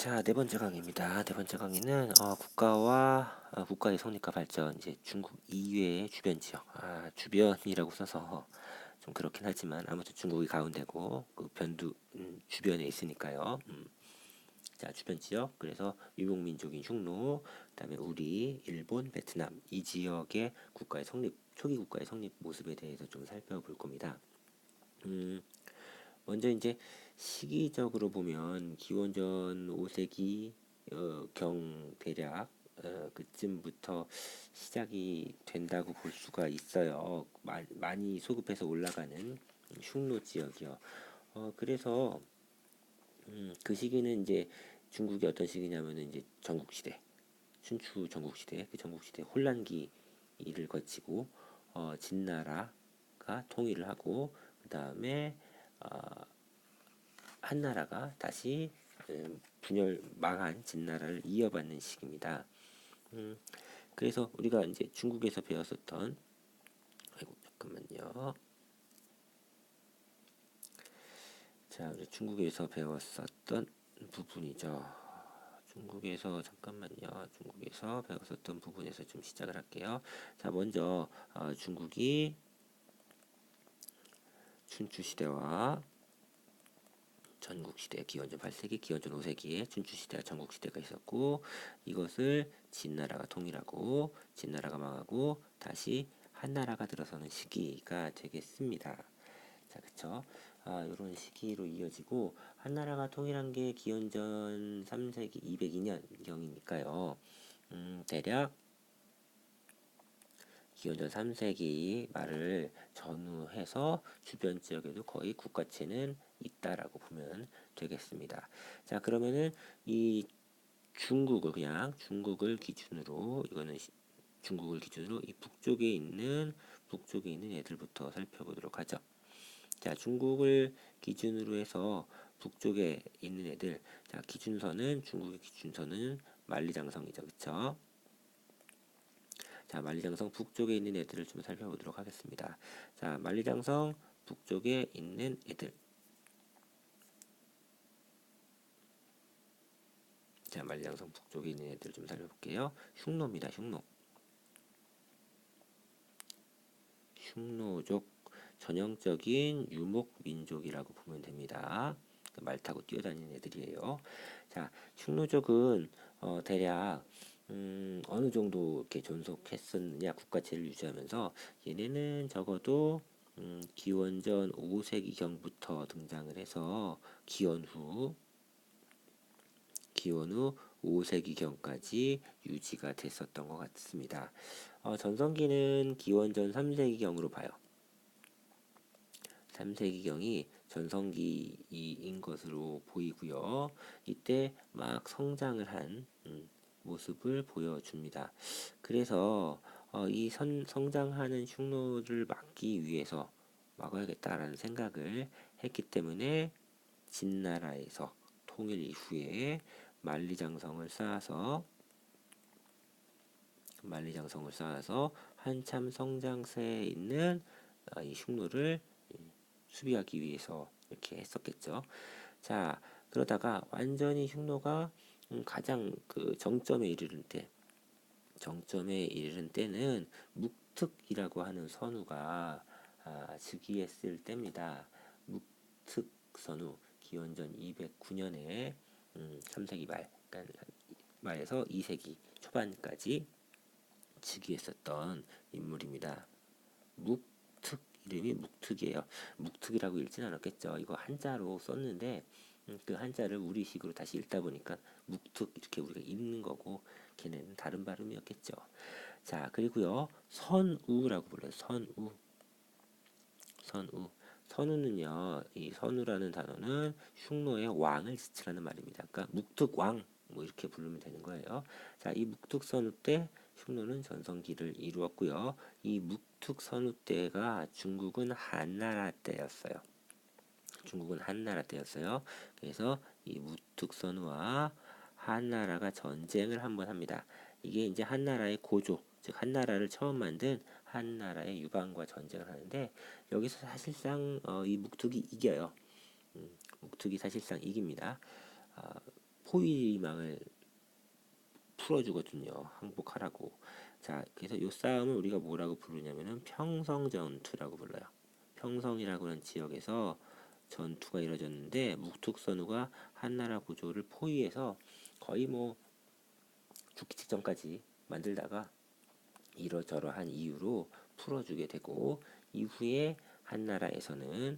자, 네 번째 강의입니다. 네 번째 강의는 국가의 성립과 발전, 이제 중국 이외의 주변 지역, 주변이라고 써서 좀 그렇긴 하지만 아무튼 중국이 가운데고 그 변두 주변에 있으니까요. 자, 주변 지역, 그래서 유목민족인 흉노, 그다음에 우리, 일본, 베트남 이 지역의 국가의 성립, 초기 국가의 성립 모습에 대해서 좀 살펴볼 겁니다. 먼저 이제 시기적으로 보면 기원전 5세기 경 대략 그쯤부터 시작이 된다고 볼 수가 있어요. 많이 소급해서 올라가는 흉노 지역이요. 그래서 그 시기는 이제 중국이 어떤 시기냐면은 이제 전국시대, 춘추 전국시대, 그 전국시대 혼란기를 거치고 진나라가 통일을 하고 그 다음에 한나라가 다시 분열 망한 진나라를 이어받는 시기입니다. 그래서 우리가 이제 중국에서 배웠었던 아이고 잠깐만요. 자, 우리 중국에서 배웠었던 부분이죠. 중국에서 배웠었던 부분에서 좀 시작을 할게요. 자, 먼저 중국이 춘추 시대와 전국시대, 기원전 8세기, 기원전 5세기에 춘추시대와 전국시대가 있었고, 이것을 진나라가 통일하고 진나라가 망하고 다시 한나라가 들어서는 시기가 되겠습니다. 자, 그쵸? 이런 시기로 이어지고 한나라가 통일한 게 기원전 3세기 202년 경이니까요. 대략 기원전 3세기 말을 전후해서 주변 지역에도 거의 국가체는 있다라고 보면 되겠습니다. 자, 그러면은 이 중국을 기준으로 이 북쪽에 있는 애들부터 살펴보도록 하죠. 자, 중국을 기준으로 해서 북쪽에 있는 애들. 자, 중국의 기준선은 만리장성이죠. 그쵸? 자, 만리장성 북쪽에 있는 애들을 좀 살펴보도록 하겠습니다. 자, 만리장성 북쪽에 있는 애들. 자, 만리장성 북쪽에 있는 애들 좀 살펴볼게요. 흉노입니다. 흉노족, 전형적인 유목민족이라고 보면 됩니다. 말 타고 뛰어다니는 애들이에요. 자, 흉노족은 대략 어느 정도 이렇게 존속했었느냐, 국가체를 유지하면서 얘네는 적어도 기원전 5세기경부터 등장을 해서 기원 후 5세기경까지 유지가 됐었던 것 같습니다. 전성기는 기원전 3세기경으로 봐요. 3세기경이 전성기인 것으로 보이고요. 이때 막 성장을 한 모습을 보여줍니다. 그래서 이 성장하는 흉노를 막아야겠다라는 생각을 했기 때문에 진나라에서 통일 이후에 만리장성을 쌓아서 한참 성장세에 있는 이 흉노를 수비하기 위해서 이렇게 했었겠죠. 자, 그러다가 완전히 흉노가 가장 그 정점에 이르는 때는 묵특이라고 하는 선우가 즉위했을 때입니다. 묵특선우 기원전 209년에 3세기 그러니까 말에서 2세기 초반까지 즉위했었던 인물입니다. 묵특 이름이 묵특이에요. 묵특이라고 읽진 않았겠죠. 이거 한자로 썼는데 그 한자를 우리식으로 다시 읽다 보니까 묵특 이렇게 우리가 읽는 거고 걔네는 다른 발음이었겠죠. 자, 그리고요. 선우라고 불러요. 선우. 선우는요. 이 선우라는 단어는 흉노의 왕을 지칭하는 말입니다. 그러니까 묵특왕 뭐 이렇게 부르면 되는 거예요. 자, 이 묵특선우 때 흉노는 전성기를 이루었고요. 이 묵특선우 때가 중국은 한나라 때였어요. 그래서 이 묵특선우와 한나라가 전쟁을 한번 합니다. 이게 이제 한나라의 고조, 즉 한나라를 처음 만든 한나라의 유방과 전쟁을 하는데 여기서 사실상 이 묵특이 이겨요. 묵특이 사실상 이깁니다. 포위망을 풀어주거든요. 항복하라고. 자, 그래서 이 싸움을 우리가 뭐라고 부르냐면은 평성전투라고 불러요. 평성이라고 하는 지역에서 전투가 이루어졌는데 묵툭선우가 한나라 고조를 포위해서 거의 뭐 죽기 직전까지 만들다가 이러저러한 이유로 풀어주게 되고, 이후에 한나라에서는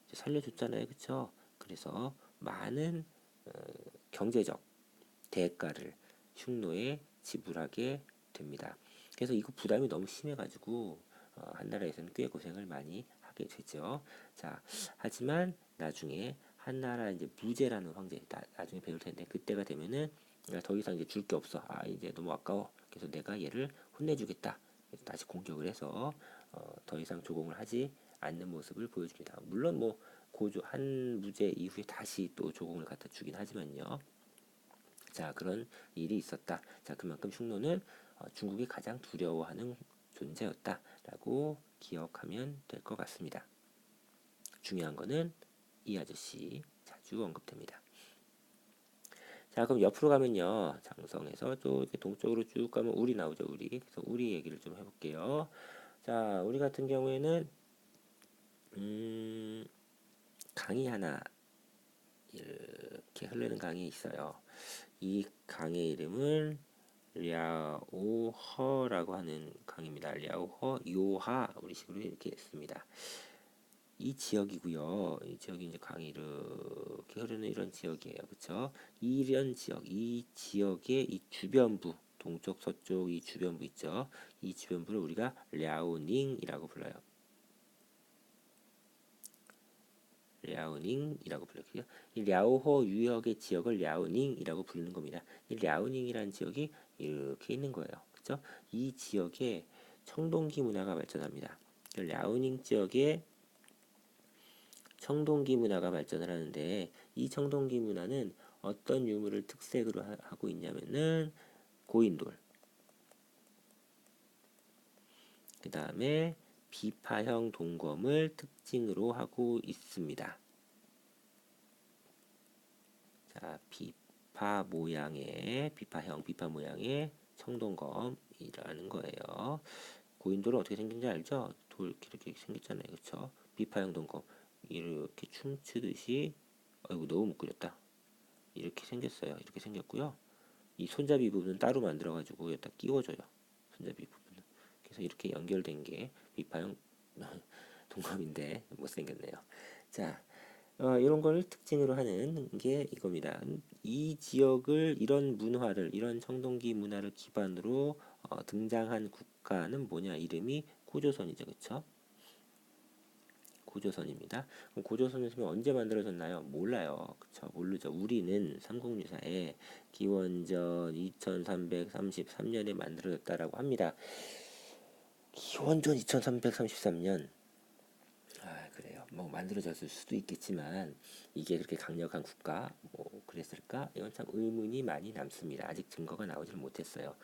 이제 살려줬잖아요, 그쵸? 그래서 많은 경제적 대가를 흉노에 지불하게 됩니다. 그래서 이거 부담이 너무 심해가지고 한나라에서는 꽤 고생을 많이 하게 되죠. 자, 하지만 나중에 한나라 이제 무제라는 황제, 나중에 배울 텐데, 그때가 되면은 더 이상 이제 줄 게 없어. 아, 이제 너무 아까워. 그래서 내가 얘를 혼내주겠다. 그래서 다시 공격을 해서 더 이상 조공을 하지 않는 모습을 보여줍니다. 물론 뭐 고조 한무제 이후에 다시 또 조공을 갖다 주긴 하지만요. 자, 그런 일이 있었다. 자, 그만큼 흉노는 중국이 가장 두려워하는 존재였다라고 기억하면 될 것 같습니다. 중요한 거는 이 아저씨 자주 언급됩니다. 자, 그럼 옆으로 가면요, 장성에서 또 이렇게 동쪽으로 쭉 가면 우리 나오죠, 우리. 그래서 우리 얘기를 좀 해볼게요. 자, 우리 같은 경우에는 강이 하나 이렇게 흐르는 강이 있어요. 이 강의 이름은 랴오허라고 하는 강입니다. 랴오허 요하 우리식으로 이렇게 했습니다. 이 지역이고요. 이 지역이 이제 강이 이렇게 흐르는 이런 지역이에요. 그렇죠? 이런 지역, 이 지역의 이 주변부, 동쪽 서쪽 이 주변부 있죠. 이 주변부를 우리가 랴오닝이라고 불러요. 랴오닝이라고 불러요. 이 랴오호 유역의 지역을 랴오닝이라고 부르는 겁니다. 이 랴오닝이라는 지역이 이렇게 있는 거예요. 그렇죠? 이 지역에 청동기 문화가 발전합니다. 랴오닝 지역에 청동기 문화가 발전을 하는데, 이 청동기 문화는 어떤 유물을 특색으로 하고 있냐면은 고인돌, 그 다음에 비파형 동검을 특징으로 하고 있습니다. 자, 비파 모양의 비파 모양의 청동검이라는 거예요. 고인돌은 어떻게 생긴지 알죠? 돌 이렇게 생겼잖아요, 그렇죠? 비파형 동검 이렇게 춤추듯이, 아이고 너무 못 그렸다. 이렇게 생겼어요. 이렇게 생겼고요. 이 손잡이 부분은 따로 만들어가지고 여기다 끼워줘요. 손잡이 부분은. 그래서 이렇게 연결된 게 비파형 동검인데 못생겼네요. 자, 이런 걸 특징으로 하는 게 이겁니다. 이 지역을, 이런 문화를, 이런 청동기 문화를 기반으로 등장한 국가는 뭐냐? 이름이 고조선이죠, 그렇죠? 고조선입니다. 그럼 고조선은 언제 만들어졌나요? 몰라요. 그쵸? 모르죠. 우리는 삼국유사에 기원전 2333년에 만들어졌다라고 합니다. 기원전 2333년. 아, 그래요. 뭐 만들어졌을 수도 있겠지만 이게 그렇게 강력한 국가 뭐 그랬을까? 이건 참 의문이 많이 남습니다. 아직 증거가 나오지를 못했어요.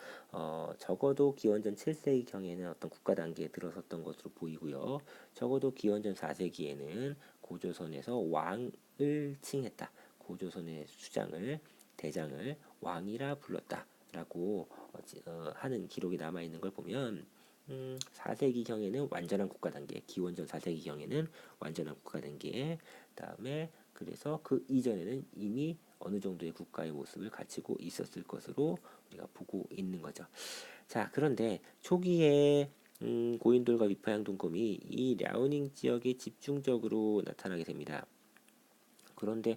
적어도 기원전 7세기 경에는 어떤 국가 단계에 들어섰던 것으로 보이고요. 적어도 기원전 4세기에는 고조선에서 왕을 칭했다. 고조선의 수장을, 대장을 왕이라 불렀다라고 하는 기록이 남아 있는 걸 보면 4세기경에는 완전한 국가 단계, 기원전 4세기경에는 완전한 국가 단계, 그다음에 그래서 그 이전에는 이미 어느 정도의 국가의 모습을 갖추고 있었을 것으로 우리가 보고 있는 거죠. 자, 그런데 초기에 고인돌과 위파양 동검이 이 랴오닝 지역에 집중적으로 나타나게 됩니다. 그런데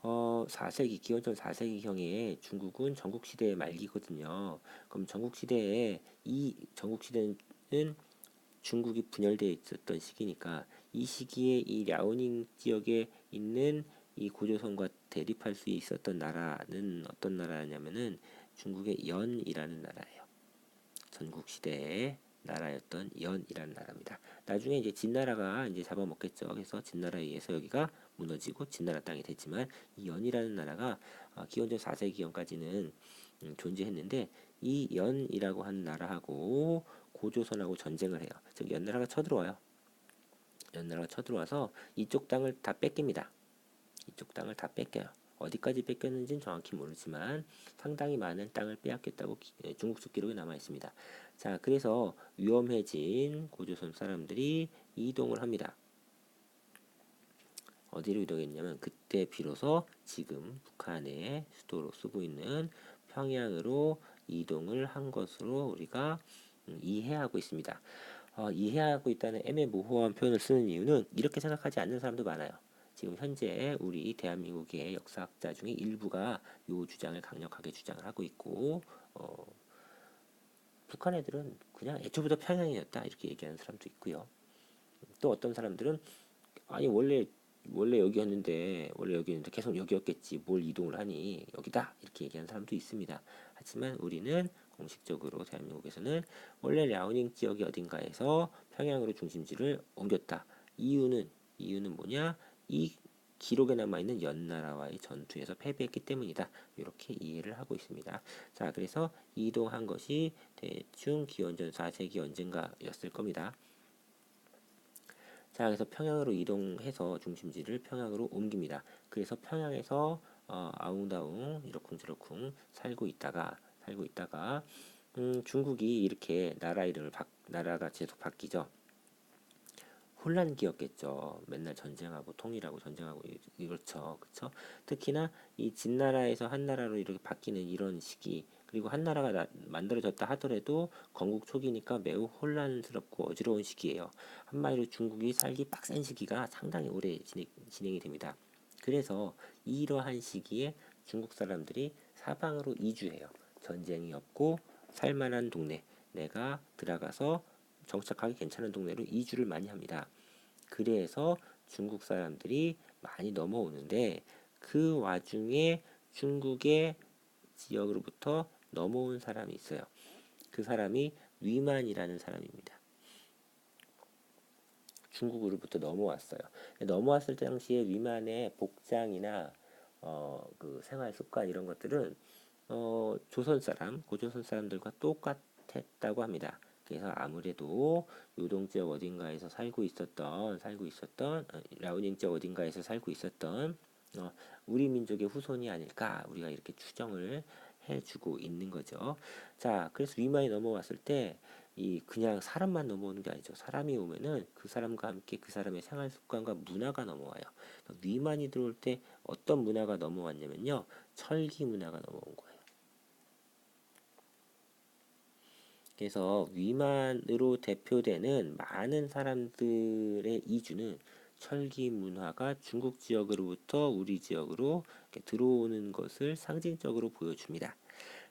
4세기, 기원전 4세기경에 중국은 전국시대의 말기거든요. 그럼 전국시대는 중국이 분열되어 있었던 시기니까, 이 시기에 이 랴오닝 지역에 있는 이 고조선과 대립할 수 있었던 나라는 어떤 나라냐면은 중국의 연이라는 나라예요. 전국시대의 나라였던 연이라는 나라입니다. 나중에 이제 진나라가 이제 잡아먹겠죠. 그래서 진나라에 의해서 여기가 무너지고 진나라 땅이 됐지만, 이 연이라는 나라가 기원전 4세기경까지는 존재했는데, 이 연이라고 하는 나라하고 고조선하고 전쟁을 해요. 즉 연나라가 쳐들어와요. 연나라가 쳐들어와서 이쪽 땅을 다 뺏깁니다. 이쪽 땅을 다 뺏겨요. 어디까지 뺏겼는지는 정확히 모르지만 상당히 많은 땅을 빼앗겼다고 중국수 기록에 남아 있습니다. 자, 그래서 위험해진 고조선 사람들이 이동을 합니다. 어디로 이동했냐면 그때 비로소 지금 북한의 수도로 쓰고 있는 평양으로 이동을 한 것으로 우리가 이해하고 있습니다. 이해하고 있다는 애매모호한 표현을 쓰는 이유는 이렇게 생각하지 않는 사람도 많아요. 지금 현재 우리 대한민국의 역사학자 중에 일부가 이 주장을 강력하게 주장을 하고 있고, 북한 애들은 그냥 애초부터 평양이었다 이렇게 얘기하는 사람도 있고요. 또 어떤 사람들은 아니 원래 여기였는데 계속 여기였겠지 뭘 이동을 하니 여기다 이렇게 얘기하는 사람도 있습니다. 하지만 우리는 공식적으로 대한민국에서는 원래 랴오닝 지역이 어딘가에서 평양으로 중심지를 옮겼다. 이유는 뭐냐? 이 기록에 남아있는 연나라와의 전투에서 패배했기 때문이다. 이렇게 이해를 하고 있습니다. 자, 그래서 이동한 것이 대충 기원전 4세기 언젠가였을 겁니다. 자, 그래서 평양으로 이동해서 중심지를 평양으로 옮깁니다. 그래서 평양에서 아웅다웅 이러쿵저러쿵 살고 있다가 중국이 이렇게 나라가 계속 바뀌죠. 혼란기였겠죠. 맨날 전쟁하고 통일하고 전쟁하고 이렇죠. 그렇죠? 특히나 이 진나라에서 한나라로 이렇게 바뀌는 이런 시기 그리고 한나라가 만들어졌다 하더라도 건국 초기니까 매우 혼란스럽고 어지러운 시기예요. 한마디로 중국이 살기 빡센 시기가 상당히 오래 진행이 됩니다. 그래서 이러한 시기에 중국 사람들이 사방으로 이주해요. 전쟁이 없고 살만한 동네 내가 들어가서 정착하기 괜찮은 동네로 이주를 많이 합니다. 그래서 중국 사람들이 많이 넘어오는데 그 와중에 중국의 지역으로부터 넘어온 사람이 있어요. 그 사람이 위만이라는 사람입니다. 중국으로부터 넘어왔어요. 넘어왔을 당시에 위만의 복장이나 그 생활 습관 이런 것들은 고조선 사람들과 똑같았다고 합니다. 그래서 아무래도 요동 지역 어딘가에서 살고 있었던 라오닝 지역 어딘가에서 살고 있었던 우리 민족의 후손이 아닐까 우리가 이렇게 추정을 해주고 있는 거죠. 자, 그래서 위만이 넘어왔을 때 이 그냥 사람만 넘어오는 게 아니죠. 사람이 오면은 그 사람과 함께 그 사람의 생활 습관과 문화가 넘어와요. 위만이 들어올 때 어떤 문화가 넘어왔냐면요. 철기 문화가 넘어온 거예요. 그래서 위만으로 대표되는 많은 사람들의 이주는 철기 문화가 중국 지역으로부터 우리 지역으로 들어오는 것을 상징적으로 보여줍니다.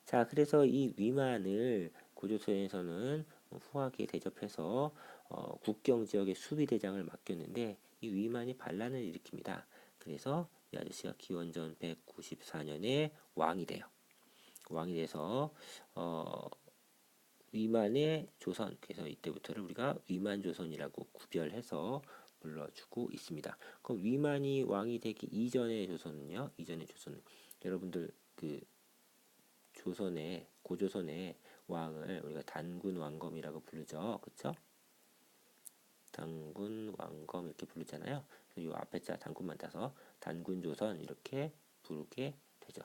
자, 그래서 이 위만을 고조선에서는 후하게 대접해서 국경 지역의 수비대장을 맡겼는데 이 위만이 반란을 일으킵니다. 그래서 이 아저씨가 기원전 194년에 왕이 돼요. 왕이 돼서 위만의 조선, 그래서 이때부터를 우리가 위만조선이라고 구별해서 불러주고 있습니다. 그럼 위만이 왕이 되기 이전의 조선은요? 이전의 조선은 여러분들 그 고조선의 왕을 우리가 단군 왕검이라고 부르죠. 그쵸? 단군 왕검 이렇게 부르잖아요. 그래서 이 앞에 자 단군만 따서 단군조선 이렇게 부르게 되죠.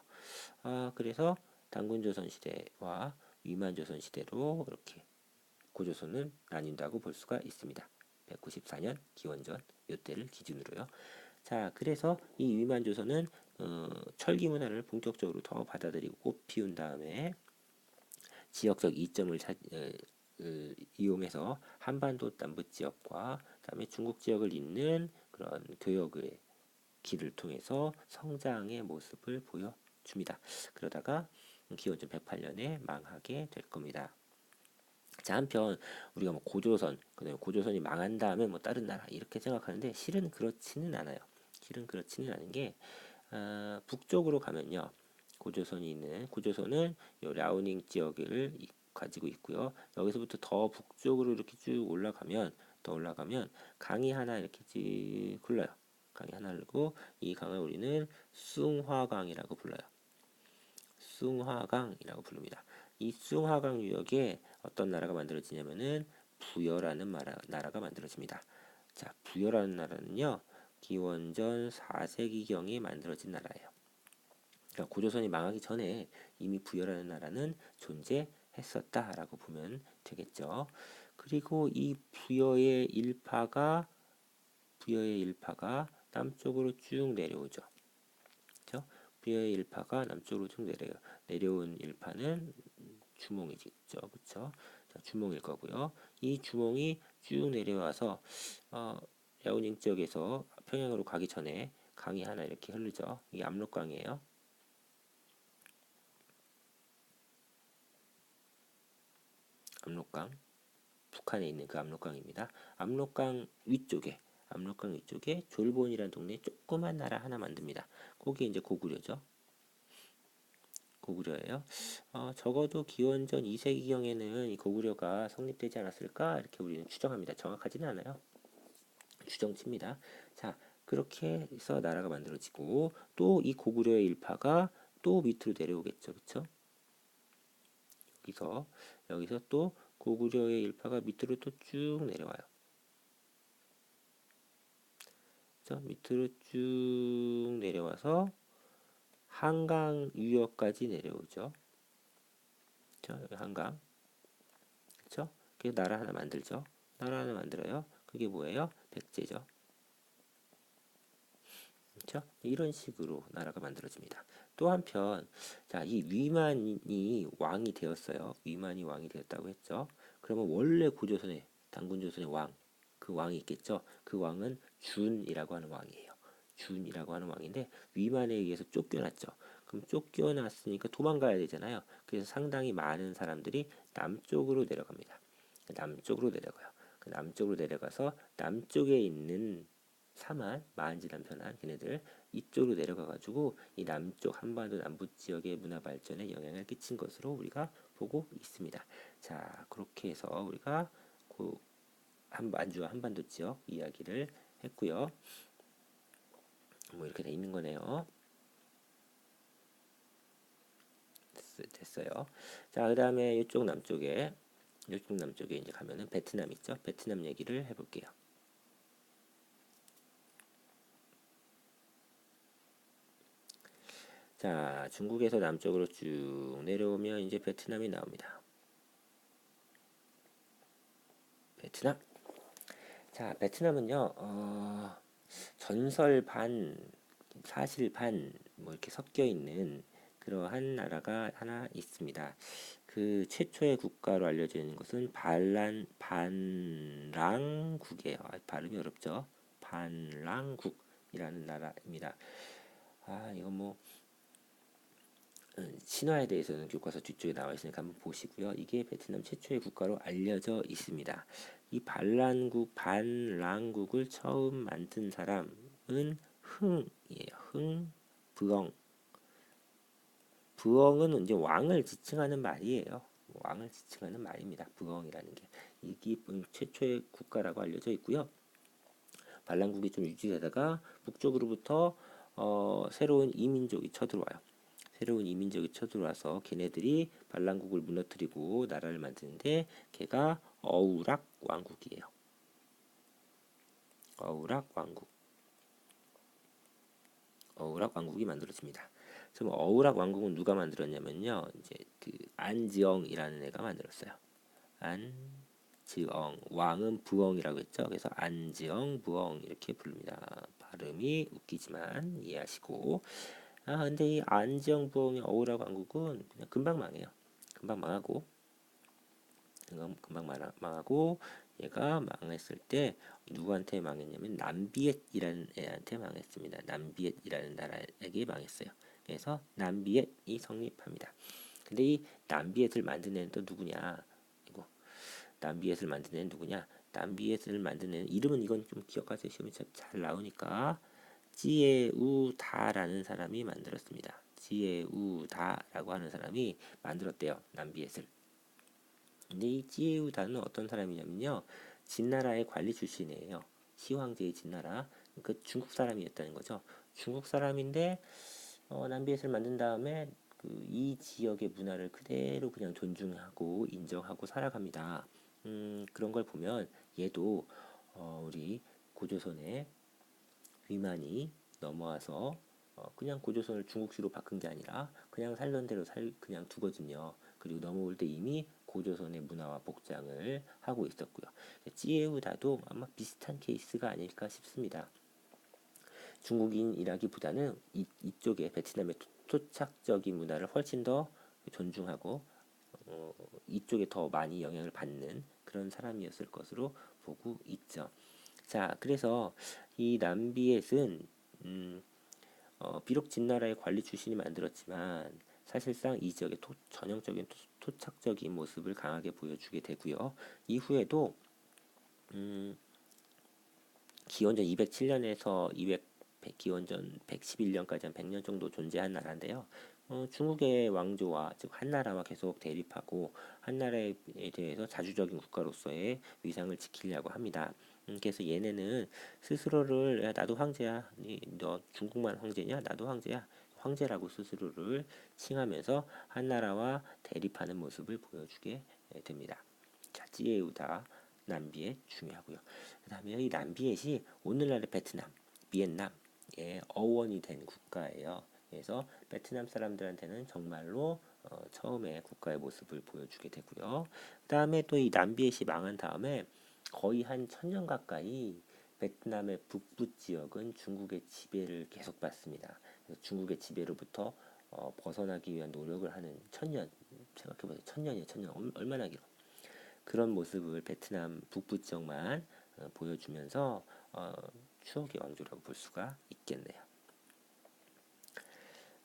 그래서 단군조선 시대와 위만조선 시대로 이렇게 고조선은 나뉜다고 볼 수가 있습니다. 194년 기원전 이때를 기준으로요. 자, 그래서 이 위만조선은 철기 문화를 본격적으로 더 받아들이고 꽃 피운 다음에 지역적 이점을 이용해서 한반도 남부 지역과 그다음에 중국 지역을 잇는 그런 교역의 길을 통해서 성장의 모습을 보여줍니다. 그러다가 기원전 108년에 망하게 될 겁니다. 자, 한편 우리가 뭐 그다음에 고조선이 망한 다음에 뭐 다른 나라 이렇게 생각하는데 실은 그렇지는 않아요. 실은 그렇지는 않은 게 북쪽으로 가면요. 고조선은 요 랴오닝 지역을 가지고 있고요. 여기서부터 더 북쪽으로 이렇게 쭉 올라가면 강이 하나 이렇게 쭉 흘러요. 강이 하나 흘고 이 강을 우리는 숭화강이라고 불러요. 숭화강이라고 부릅니다. 이 숭화강 유역에 어떤 나라가 만들어지냐면은 부여라는 나라가 만들어집니다. 자, 부여라는 나라는요. 기원전 4세기경에 만들어진 나라예요. 그러니까 고조선이 망하기 전에 이미 부여라는 나라는 존재했었다라고 보면 되겠죠. 그리고 이 부여의 일파가 남쪽으로 쭉 내려오죠. 그렇죠? 부여의 일파가 남쪽으로 쭉 내려온 일파는 주몽이죠. 그렇죠? 자, 주몽일 거고요. 이 주몽이 쭉 내려와서 야오닝 지역에서 평양으로 가기 전에 강이 하나 이렇게 흐르죠. 이게 압록강이에요. 압록강. 북한에 있는 그 압록강입니다. 압록강 위쪽에 졸본이라는 동네에 조그만 나라 하나 만듭니다. 거기 이제 고구려죠. 고구려예요. 적어도 기원전 2세기경에는 이 고구려가 성립되지 않았을까 이렇게 우리는 추정합니다. 정확하지는 않아요. 추정치입니다. 자, 그렇게 해서 나라가 만들어지고 또 이 고구려의 일파가 또 밑으로 내려오겠죠. 그렇죠? 여기서 또 고구려의 일파가 밑으로 또 쭉 내려와요. 그렇죠? 밑으로 쭉 내려와서 한강 유역까지 내려오죠. 그렇죠? 여기 한강. 그렇죠? 그래서 나라 하나 만들죠. 나라 하나 만들어요. 그게 뭐예요? 백제죠. 그렇죠? 이런 식으로 나라가 만들어집니다. 또 한편, 자, 이 위만이 왕이 되었어요. 위만이 왕이 되었다고 했죠. 그러면 원래 고조선의 단군조선의 왕, 그 왕이 있겠죠. 그 왕은 준이라고 하는 왕이에요. 준이라고 하는 왕인데 위만에 의해서 쫓겨났죠. 그럼 쫓겨났으니까 도망가야 되잖아요. 그래서 상당히 많은 사람들이 남쪽으로 내려갑니다. 남쪽으로 내려가요. 그 남쪽으로 내려가서 남쪽에 있는 사만, 마한지단 편한 걔네들 이쪽으로 내려가 가지고 이 남쪽 한반도 남부 지역의 문화 발전에 영향을 끼친 것으로 우리가 보고 있습니다. 자, 그렇게 해서 우리가 그 만주와 한반도 지역 이야기를 했고요. 뭐 이렇게 돼 있는 거네요. 됐어요. 자, 그다음에 이쪽 남쪽에 이제 가면은 베트남 있죠. 베트남 얘기를 해볼게요. 자, 중국에서 남쪽으로 쭉 내려오면 이제 베트남이 나옵니다. 베트남. 자, 베트남은요, 전설 반, 사실 반, 뭐 이렇게 섞여 있는 그러한 나라가 하나 있습니다. 그 최초의 국가로 알려져 있는 것은 반랑국이에요. 발음이 어렵죠? 반랑국이라는 나라입니다. 이거 뭐 신화에 대해서는 교과서 뒤쪽에 나와 있으니까 한번 보시고요. 이게 베트남 최초의 국가로 알려져 있습니다. 이 반란국을 처음 만든 사람은 흥이에요. 부엉. 부엉은 이제 왕을 지칭하는 말이에요. 왕을 지칭하는 말입니다. 부엉이라는 게. 이게 최초의 국가라고 알려져 있고요. 반란국이 좀 유지되다가 북쪽으로부터 새로운 이민족이 쳐들어와요. 새로운 이민족이 쳐들어와서 걔네들이 반란국을 무너뜨리고 나라를 만드는데 걔가 어우락 왕국이에요. 어우락 왕국. 어우락 왕국이 만들어집니다. 그럼 어우락 왕국은 누가 만들었냐면요. 이제 그 안지엉이라는 애가 만들었어요. 안지엉. 왕은 부엉이라고 했죠. 그래서 안지엉, 부엉 이렇게 부릅니다. 발음이 웃기지만 이해하시고. 근데 이 안지영 부엉의 어우라 왕국은 그냥 금방 망해요. 금방 망하고, 망하고, 얘가 망했을 때 누구한테 망했냐면 남비엣이라는 애한테 망했습니다. 남비엣이라는 나라에게 망했어요. 그래서 남비엣이 성립합니다. 근데 이 남비엣을 만든 애는 또 누구냐? 이거 남비엣을 만든 애는 누구냐? 남비엣을 만든 애는 이름은 이건 좀 기억하세요. 시험에 잘 나오니까 지에우다라는 사람이 만들었습니다. 지에우다라고 하는 사람이 만들었대요. 남비엣을. 근데 이 지에우다는 어떤 사람이냐면요. 진나라의 관리 출신이에요. 시황제의 진나라. 그 중국 사람이었다는 거죠. 중국 사람인데 남비엣을 만든 다음에 이 지역의 문화를 그대로 그냥 존중하고 인정하고 살아갑니다. 그런 걸 보면 얘도 우리 고조선의 위만이 넘어와서 그냥 고조선을 중국시로 바꾼 게 아니라 그냥 살던 대로 그냥 두거든요. 그리고 넘어올 때 이미 고조선의 문화와 복장을 하고 있었고요. 찌에우다도 아마 비슷한 케이스가 아닐까 싶습니다. 중국인이라기보다는 이쪽에 베트남의 토착적인 문화를 훨씬 더 존중하고 이쪽에 더 많이 영향을 받는 그런 사람이었을 것으로 보고 있죠. 자, 그래서 이 남비엣은 비록 진나라의 관리 출신이 만들었지만 사실상 이 지역의 전형적인 토착적인 모습을 강하게 보여주게 되고요. 이후에도 음, 기원전 207년에서 기원전 111년까지 한 100년 정도 존재한 나라인데요. 중국의 왕조와 즉 한나라와 계속 대립하고 한나라에 대해서 자주적인 국가로서의 위상을 지키려고 합니다. 그래서 얘네는 스스로를 야, 나도 황제야, 너 중국만 황제냐? 나도 황제야. 황제라고 스스로를 칭하면서 한나라와 대립하는 모습을 보여주게 됩니다. 자, 찌에우다 남비엣 중요하고요. 그다음에 이 남비엣이 오늘날의 베트남, 비엔남의 어원이 된 국가예요. 그래서 베트남 사람들한테는 정말로 처음에 국가의 모습을 보여주게 되고요. 그다음에 또 이 남비엣이 망한 다음에 거의 한 1000년 가까이 베트남의 북부 지역은 중국의 지배를 계속 받습니다. 그래서 중국의 지배로부터 벗어나기 위한 노력을 하는 1000년, 생각해보세요. 1000년이에요. 1000년 얼마나 길어. 그런 모습을 베트남 북부 지역만 보여주면서 추억의 왕조라고 볼 수가 있겠네요.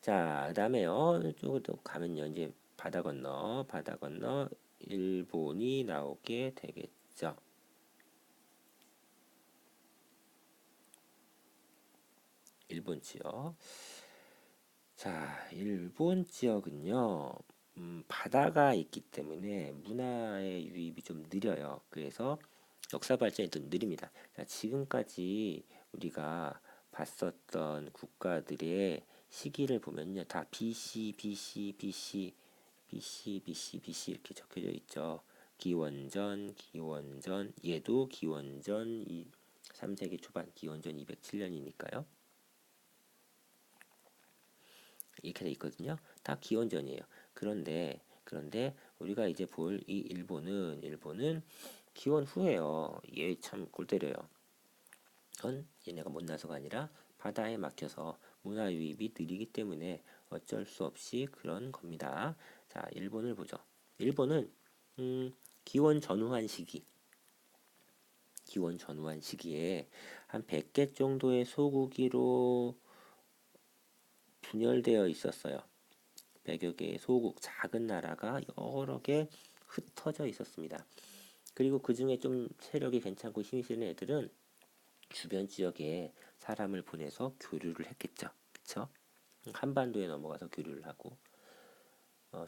자, 그다음에요. 이쪽으로 가면요. 이제 바다 건너 일본이 나오게 되겠죠. 일본 지역. 자, 일본 지역은요. 바다가 있기 때문에 문화의 유입이 좀 느려요. 그래서 역사 발전이 좀 느립니다. 자, 지금까지 우리가 봤었던 국가들의 시기를 보면요. 다 BC, BC, BC, BC, BC, BC 이렇게 적혀져 있죠. 기원전, 얘도 기원전 3세기 초반, 기원전 207년이니까요. 이렇게 돼 있거든요. 다 기원전이에요. 그런데 우리가 이제 볼 이 일본은 기원 후에요. 얘 참 골 때려요. 전 얘네가 못나서가 아니라 바다에 막혀서 문화 유입이 느리기 때문에 어쩔 수 없이 그런 겁니다. 자, 일본을 보죠. 일본은 기원 전후한 시기에 한 100개 정도의 소국이로 분열되어 있었어요. 100여 개의 소국, 작은 나라가 여러 개 흩어져 있었습니다. 그리고 그 중에 좀 세력이 괜찮고 힘이 세는 애들은 주변 지역에 사람을 보내서 교류를 했겠죠. 그쵸? 한반도에 넘어가서 교류를 하고,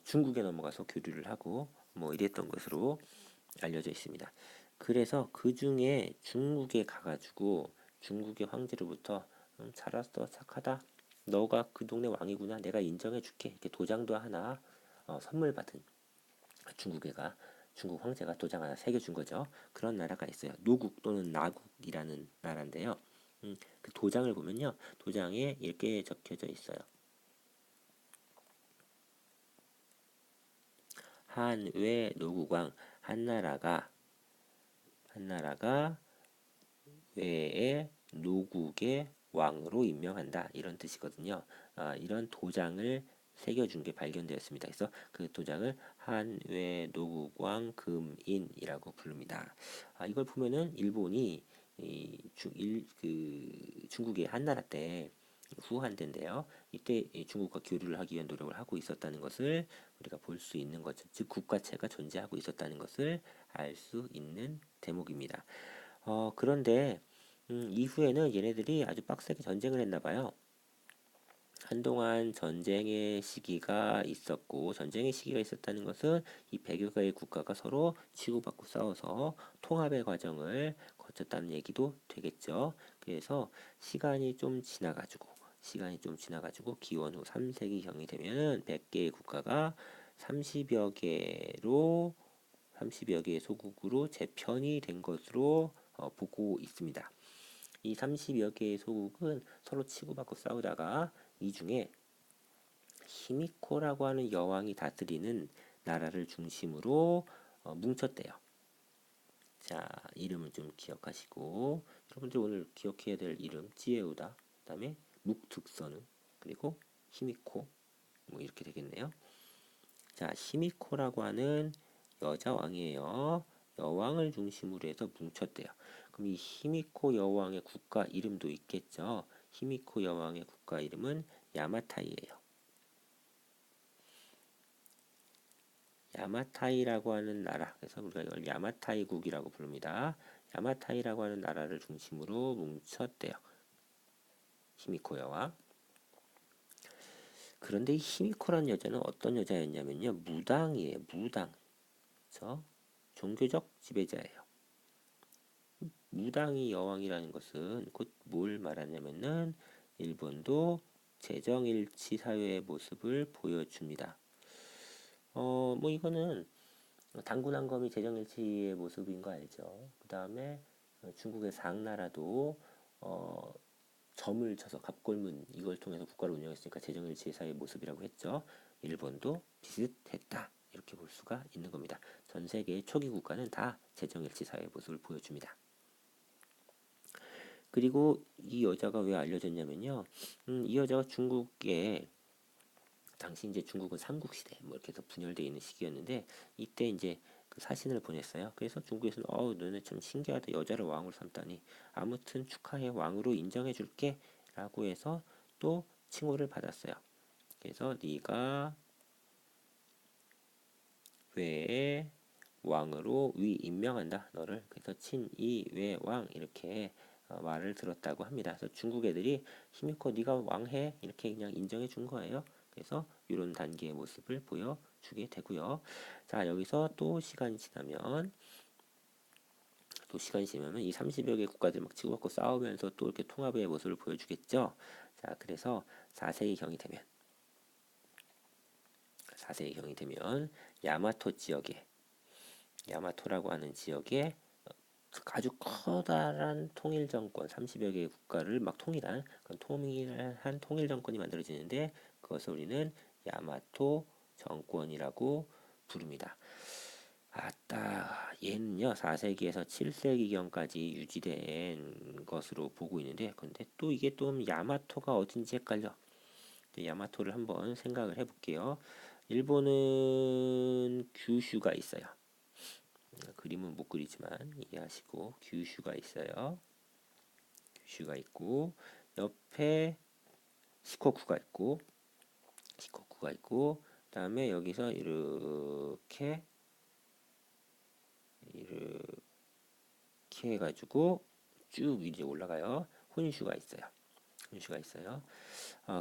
중국에 넘어가서 교류를 하고, 뭐 이랬던 것으로 알려져 있습니다. 그래서 그 중에 중국에 가가지고 중국의 황제로부터 잘했어, 착하다. 너가 그 동네 왕이구나. 내가 인정해줄게. 이렇게 도장도 하나 선물 받은 중국 황제가 도장 하나 새겨준 거죠. 그런 나라가 있어요. 노국 또는 나국이라는 나라인데요. 그 도장을 보면요, 도장에 이렇게 적혀져 있어요. 한외 노국왕, 한나라가 외의 노국의 왕으로 임명한다 이런 뜻이거든요. 이런 도장을 새겨준 게 발견되었습니다. 그래서 그 도장을 한외 노국왕 금인이라고 부릅니다. 이걸 보면은 일본이 중국의 한나라 때 후한 때인데요. 이때 중국과 교류를 하기 위한 노력을 하고 있었다는 것을 우리가 볼 수 있는 거죠. 즉 국가체가 존재하고 있었다는 것을 알 수 있는 대목입니다. 그런데 이후에는 얘네들이 아주 빡세게 전쟁을 했나 봐요. 한동안 전쟁의 시기가 있었고, 전쟁의 시기가 있었다는 것은 이 100여 개의 국가가 서로 치고받고 싸워서 통합의 과정을 거쳤다는 얘기도 되겠죠. 그래서 시간이 좀 지나가지고 기원 후 3세기경이 되면은 100개의 국가가 30여 개로 30여 개의 소국으로 재편이 된 것으로 보고 있습니다. 이 30여 개의 소국은 서로 치고받고 싸우다가 이 중에 히미코라고 하는 여왕이 다스리는 나라를 중심으로 뭉쳤대요. 자, 이름을 좀 기억하시고 여러분들 오늘 기억해야 될 이름 찌에우다, 그 다음에 묵특선우, 그리고 히미코, 뭐 이렇게 되겠네요. 자, 히미코라고 하는 여자 왕이에요. 여왕을 중심으로 해서 뭉쳤대요. 그럼 이 히미코 여왕의 국가 이름도 있겠죠. 히미코 여왕의 국가 이름은 야마타이예요. 야마타이라고 하는 나라, 그래서 우리가 이걸 야마타이국이라고 부릅니다. 야마타이라고 하는 나라를 중심으로 뭉쳤대요. 히미코 여왕. 그런데 이 히미코라는 여자는 어떤 여자였냐면요, 무당이에요. 무당. 그래서 종교적 지배자예요. 무당이 여왕이라는 것은 곧 뭘 말하냐면은 일본도 재정일치 사회의 모습을 보여줍니다. 뭐 이거는 당군한검이 재정일치의 모습인 거 알죠? 그 다음에 중국의 상나라도 점을 쳐서 갑골문 이걸 통해서 국가를 운영했으니까 재정일치 사회의 모습이라고 했죠. 일본도 비슷했다 이렇게 볼 수가 있는 겁니다. 전 세계의 초기 국가는 다 재정일치 사회의 모습을 보여줍니다. 그리고 이 여자가 왜 알려졌냐면요. 이 여자가 중국에 당시 이제 중국은 삼국시대 뭐 이렇게 해서 분열되어 있는 시기였는데 이때 이제 그 사신을 보냈어요. 그래서 중국에서는 너네 참 신기하다, 여자를 왕으로 삼다니, 아무튼 축하해, 왕으로 인정해 줄게 라고 해서 또 칭호를 받았어요. 그래서 네가 외에 왕으로 위임명한다 너를. 그래서 친이외왕 이렇게 말을 들었다고 합니다. 그래서 중국 애들이 히미코 네가 왕해 이렇게 그냥 인정해 준 거예요. 그래서 이런 단계의 모습을 보여주게 되고요. 자, 여기서 또 시간이 지나면 이 30여 개 국가들 막 치고받고 싸우면서 또 이렇게 통합의 모습을 보여주겠죠. 자, 그래서 4세기 경이 되면 야마토 지역에, 야마토라고 하는 지역에 아주 커다란 통일 정권, 30여 개의 국가를 막 통일한 그런 통일한 통일 정권이 만들어지는데 그것을 우리는 야마토 정권이라고 부릅니다. 아따, 얘는요 4세기에서 7세기경까지 유지된 것으로 보고 있는데, 근데 또 이게 또 야마토가 어딘지 헷갈려. 야마토를 한번 생각을 해볼게요. 일본은 규슈가 있어요. 그림은 못 그리지만 이해하시고, 규슈가 있어요. 규슈가 있고 옆에 시코쿠가 있고 그다음에 여기서 이렇게 해가지고 쭉 이제 올라가요. 혼슈가 있어요.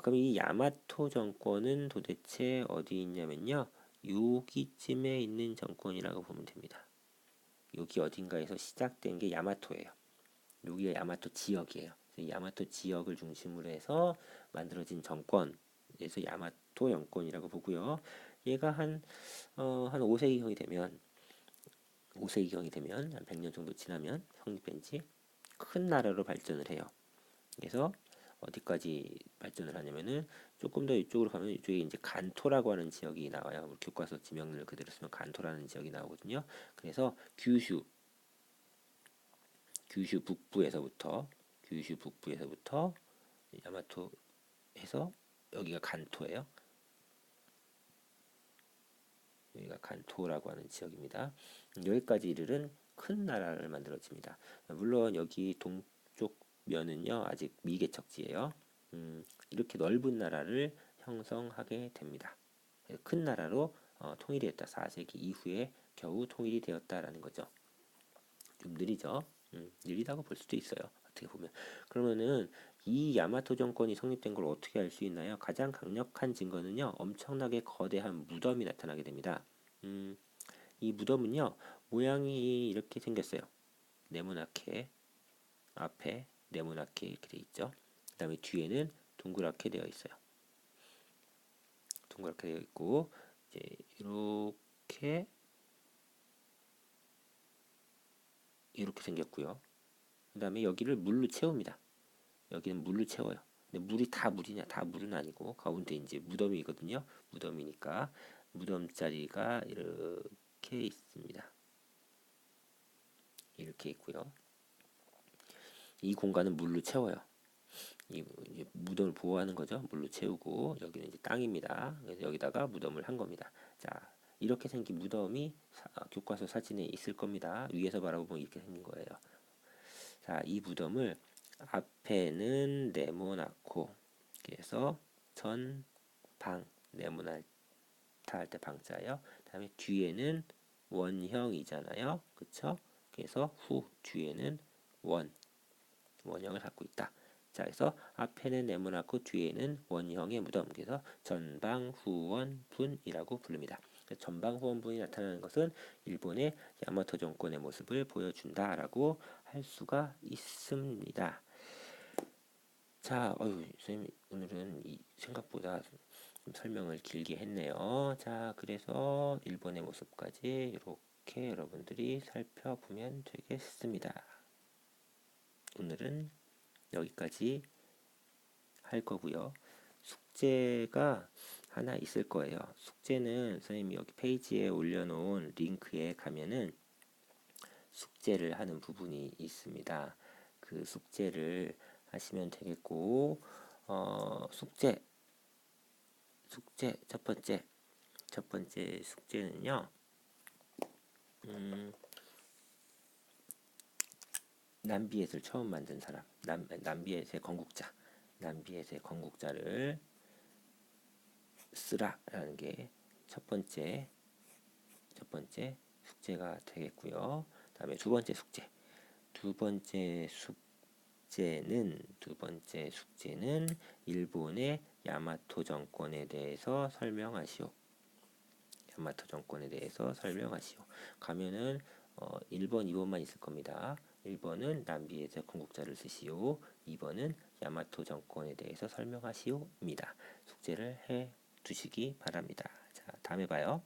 그럼 이 야마토 정권은 도대체 어디 있냐면요, 여기쯤에 있는 정권이라고 보면 됩니다. 여기 어딘가에서 시작된 게 야마토예요. 여기가 야마토 지역이에요. 야마토 지역을 중심으로 해서 만들어진 정권, 그래서 야마토 정권이라고 보고요. 얘가 한 5세기경이 되면 한 100년 정도 지나면 성립된 지 큰 나라로 발전을 해요. 그래서 어디까지 발전을 하냐면은 조금 더 이쪽으로 가면 이쪽에 이제 간토라고 하는 지역이 나와요. 우리 교과서 지명을 그대로 쓰면 간토라는 지역이 나오거든요. 그래서 규슈 북부에서부터 야마토 해서 여기가 간토예요. 여기가 간토라고 하는 지역입니다. 여기까지 이르는 큰 나라를 만들어집니다. 물론 여기 동쪽 면은요 아직 미개척지예요. 이렇게 넓은 나라를 형성하게 됩니다. 큰 나라로 통일이 됐다. 4세기 이후에 겨우 통일이 되었다라는 거죠. 좀 느리죠. 느리다고 볼 수도 있어요. 어떻게 보면. 그러면은 이 야마토 정권이 성립된 걸 어떻게 알 수 있나요? 가장 강력한 증거는요, 엄청나게 거대한 무덤이 나타나게 됩니다. 이 무덤은요, 모양이 이렇게 생겼어요. 네모나게 앞에 네모나게 이렇게 돼 있죠. 그다음에 뒤에는 동그랗게 되어 있어요. 동그랗게 되어 있고 이제 이렇게 생겼고요. 그 다음에 여기를 물로 채웁니다. 여기는 물로 채워요. 근데 물이 다 물이냐? 다 물은 아니고 가운데 이제 무덤이거든요. 무덤이니까 무덤 자리가 이렇게 있습니다. 이렇게 있고요. 이 공간은 물로 채워요. 이 이제 무덤을 보호하는 거죠. 물로 채우고 여기는 이제 땅입니다. 그래서 여기다가 무덤을 한 겁니다. 자, 이렇게 생긴 무덤이 교과서 사진에 있을 겁니다. 위에서 바라보면 이렇게 생긴 거예요. 자, 이 무덤을 앞에는 네모나고 그래서 전방 네모나다 할 때 방자예요. 다음에 뒤에는 원형이잖아요. 그쵸? 그래서 후 뒤에는 원형을 갖고 있다. 자, 그래서 앞에는 네모나고 뒤에는 원형의 무덤. 그래서 전방 후원 분이라고 부릅니다. 전방 후원 분이 나타나는 것은 일본의 야마토 정권의 모습을 보여준다라고 할 수가 있습니다. 자, 선생님 오늘은 생각보다 좀 설명을 길게 했네요. 자, 그래서 일본의 모습까지 이렇게 여러분들이 살펴보면 되겠습니다. 오늘은 여기까지 할 거고요. 숙제가 하나 있을 거예요. 숙제는 선생님이 여기 페이지에 올려놓은 링크에 가면은 숙제를 하는 부분이 있습니다. 그 숙제를 하시면 되겠고, 숙제 첫 번째 숙제는요. 남비엣을 처음 만든 사람, 남비엣의 건국자를 쓰라라는 게 첫 번째 숙제가 되겠고요. 다음에 두 번째 숙제는 일본의 야마토 정권에 대해서 설명하시오. 가면은 1번, 2번만 있을 겁니다. 1번은 남비에서 건국자를 쓰시오. 2번은 야마토 정권에 대해서 설명하시오입니다. 숙제를 해 두시기 바랍니다. 자, 다음에 봐요.